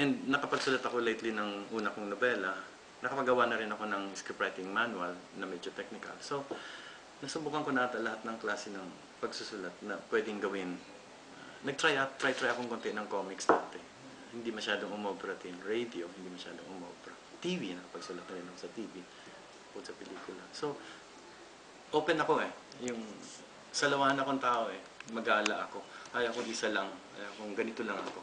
And nakapagsulat ako lately ng una kong nobela. Nakapagawa na rin ako ng scriptwriting manual na medyo technical. So, nasubukan ko na lahat ng klase ng pagsusulat na pwedeng gawin. Nag-try akong konti ng comics dati. Hindi masyadong umobra din. Radio, hindi masyadong umobra. TV, nakapagsulat na rin ako sa TV. O sa pelikula. So, open ako Yung salawan akong tao Mag-aala ako. Ayaw kong isa lang. Ayaw kong ganito lang ako.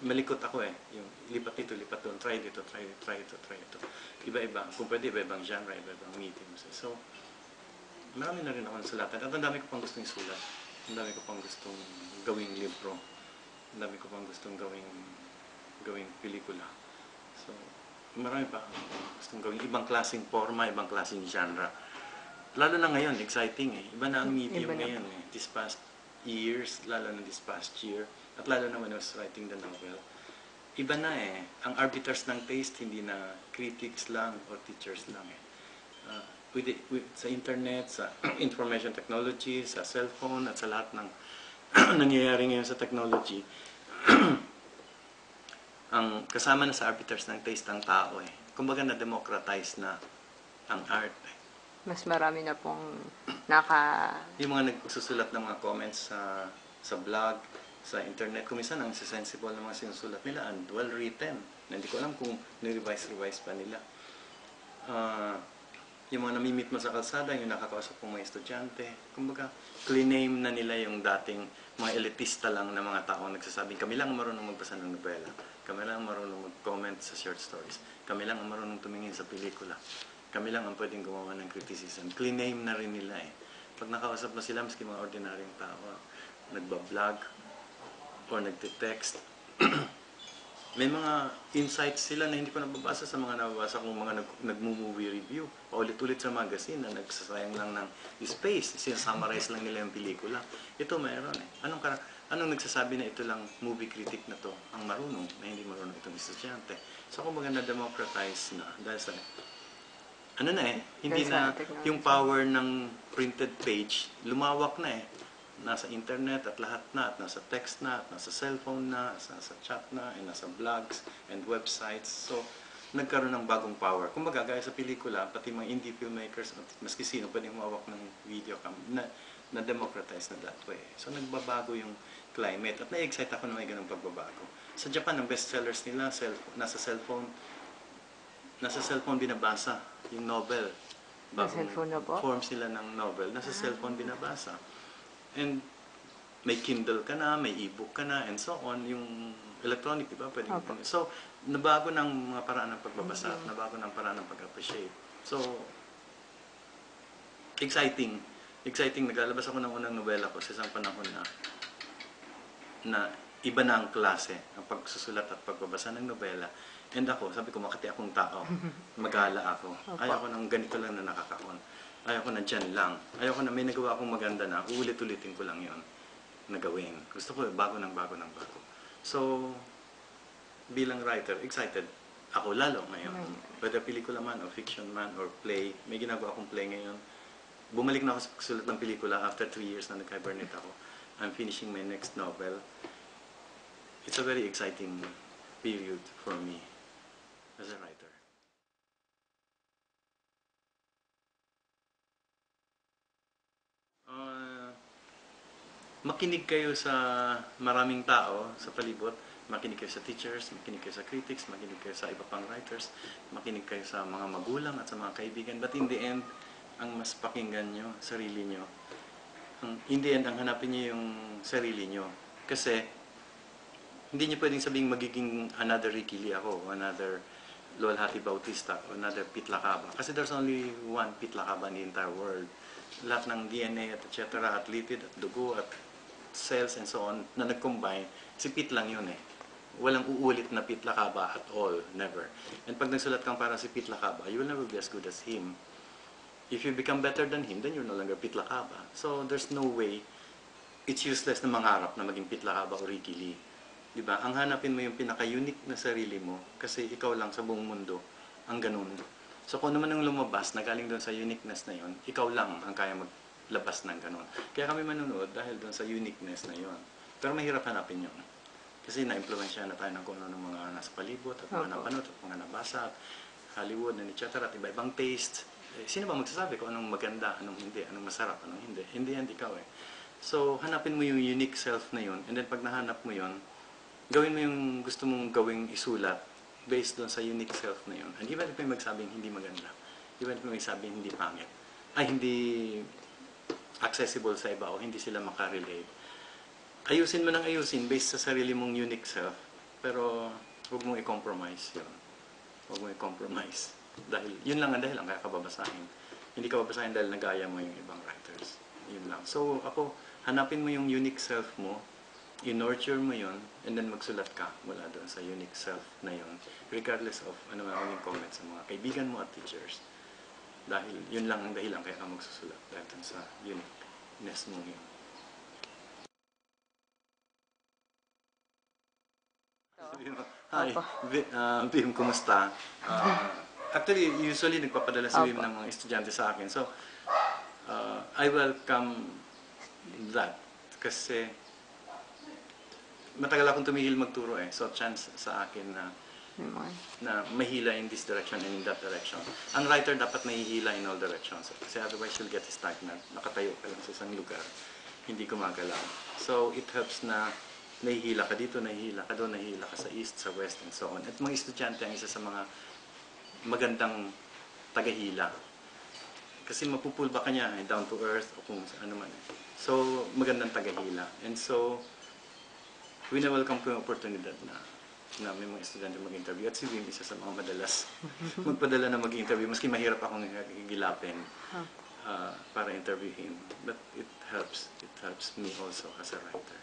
Malikot ako Yung lipat dito, lipat doon. Try dito, try ito. Iba-iba. Kung pwede, iba-ibang genre, iba-ibang mediums. So, marami na rin ako nasulatan. At ang dami ko pang gustong isulat. Ang dami ko pang gustong gawing libro. Ang dami ko pang gustong gawing pelikula. So, marami pa gustong gawing ibang klaseng forma, ibang klaseng genre. Lalo na ngayon, exciting Iba na ang medium ngayon This past years, lalo na this past year. At lalo na when I was writing the novel. Iba na Ang arbiters ng taste, hindi na critics lang or teachers lang sa internet, sa information technology, sa cellphone, at sa lahat ng nangyayari ngayon sa technology, ang kasama na sa arbiters ng taste ng tao Kumbaga na-democratize na ang art Mas marami na pong Yung mga nagsusulat ng mga comments sa blog, sa internet, kung minsan ang sensible ng mga sinusulat nila and well written. Hindi ko alam kung ni-revise pa nila. Yung mga namimit mo sa kalsada, yung nakakausap ng mga estudyante, kumbaga, clean-name na nila yung dating mga elitista lang na mga taong nagsasabing, kami lang ang marunong magbasa ng nobela, kami lang ang marunong mag-comment sa short stories, kami lang ang marunong tumingin sa pelikula, kami lang ang pwedeng gumawa ng criticism. Clean-name na rin nila Pag nakausap mo sila, maski mga ordinaryong tao, nagbablog, or nagte-text, may mga insights sila na hindi ko nababasa sa mga nababasa kong mga nag-movie review. Paulit-ulit sa magazine na nagsasayang lang ng space. Sinasummarize lang nila yung pelikula. Ito mayroon Anong nagsasabi na ito lang movie critic na to ang marunong, na hindi marunong itong estudyante. So kumbaga na-democratize na. Dahil sa hindi na yung power ng printed page, lumawak na Nasa internet at lahat na, at nasa text na, at nasa cellphone na, at nasa chat na, at nasa blogs and websites. So, nagkaroon ng bagong power. Kung gaya sa pelikula, pati mga indie filmmakers, maski sino pwedeng humawak ng video cam, na-democratize na that way. So, nagbabago yung climate. At na-excite ako na may ganung pagbabago. Sa Japan, ang bestsellers nila, nasa cellphone binabasa yung novel. Bagong form sila ng novel. Nasa cellphone binabasa. And may Kindle ka na, may e-book ka na, and so on. Yung electronic, di ba? So, nabago ng mga paraan ng pagbabasa, nabago ng paraan ng pag-appreciate. So, exciting. Naglalabas ako ng unang nobela ko sa isang panahon na iba na ang klase, ang pagsusulat at pagbabasa ng nobela. And ako, sabi ko, makati akong tao. Mag-aala ako. Ayaw ko ng ganito lang na nakakahon. Ayaw ko na dyan lang. Ayaw ko na may nagawa akong maganda na, uulit-ulitin ko lang yon na gawin. Gusto ko bago. So, bilang writer, excited ako lalo ngayon. Whether pelikula man, or fiction man, or play, may ginagawa akong play ngayon. Bumalik na ako sa pagsulat ng pelikula after 3 years na nag-hibernate ako. I'm finishing my next novel. It's a very exciting period for me as a writer. Makinig kayo sa maraming tao sa palibot, makinig kayo sa teachers, makinig kayo sa critics, makinig kayo sa iba pang writers, makinig kayo sa mga magulang at sa mga kaibigan. But in the end, ang mas pakinggan nyo, sarili nyo. In the end, ang hanapin nyo yung sarili nyo. Kasi, hindi nyo pwedeng sabing magiging another Ricky Lee ako, another Luwalhati Bautista, another Pete Lacaba. Kasi there's only one Pete Lacaba in the entire world. Lahat ng DNA at etc. at lipid at dugo at cells and so on na nag-combine, si Pete lang yun Walang uulit na Pete Lacaba at all, never. And pag nagsulat kang para si Pete Lacaba, you will never be as good as him. If you become better than him, then you're no longer Pete Lacaba. So there's no way, it's useless na mangarap na maging Pete Lacaba o Ricky Lee. Diba? Ang hanapin mo yung pinaka-unique na sarili mo kasi ikaw lang sa buong mundo ang ganun. So kung naman ang lumabas na galing doon sa uniqueness na yon, ikaw lang ang kaya maglabas ng ganun. Kaya kami manunood dahil doon sa uniqueness na yon. Pero mahirap hanapin yun. Kasi na-impluwensya na tayo ng kung ano ng mga nasa palibot at mga Opo. napanood at mga nabasa at Hollywood and etc. at iba-ibang taste. Sino ba magsasabi kung anong maganda, anong hindi, anong masarap, anong hindi? Hindi yan, ikaw eh. So, hanapin mo yung unique self na yun, and then pag nahanap mo yun, gawin mo yung gusto mong gawing isulat based doon sa unique self na yun. And even if may magsabing hindi maganda, even if may magsabing hindi pangit, ay hindi accessible sa iba o hindi sila makarelate, ayusin mo ng ayusin based sa sarili mong unique self, pero huwag mong i-compromise yun. Huwag mong i-compromise. Dahil, yun lang ang dahilan kaya ka babasahin. Hindi ka babasahin dahil nagaya mo yung ibang writers. Yun lang. So, ako, hanapin mo yung unique self mo, i-nurture mo yun, and then magsulat ka mula doon sa unique self na yun, regardless of ano nga maging comments sa mga kaibigan mo at teachers. Dahil yun lang ang dahilan kaya ka magsusulat, dahil dun sa uniqueness mo yun. Sabihin mo, hi, Opo. Bim, kumusta? Actually, usually nagpapadala si Bim Opo. ng mga estudyante sa akin. So, I welcome that. Kasi matagal akong tumihil magturo eh. So, chance sa akin na Yung mga- mahila in this direction and in that direction. Ang writer dapat nahihila in all directions. Kasi otherwise you'll get stagnant. Nakatayo ka lang sa isang lugar. Hindi gumagalaw. So, it helps na nahihila ka dito, nahihila ka doon, nahihila ka sa east, sa west, and so on. At mga estudyante ang isa sa mga magandang tagahila. Kasi mapupulba ka niya, down to earth, o kung ano man. So, magandang tagahila. And so, wina-welcome ko yung oportunidad na may mga estudyante mag-interview. At si Wim, isa sa mga madalas magpadala na mag-interview. Maski mahirap akong gilapin para interview him. But it helps me also as a writer.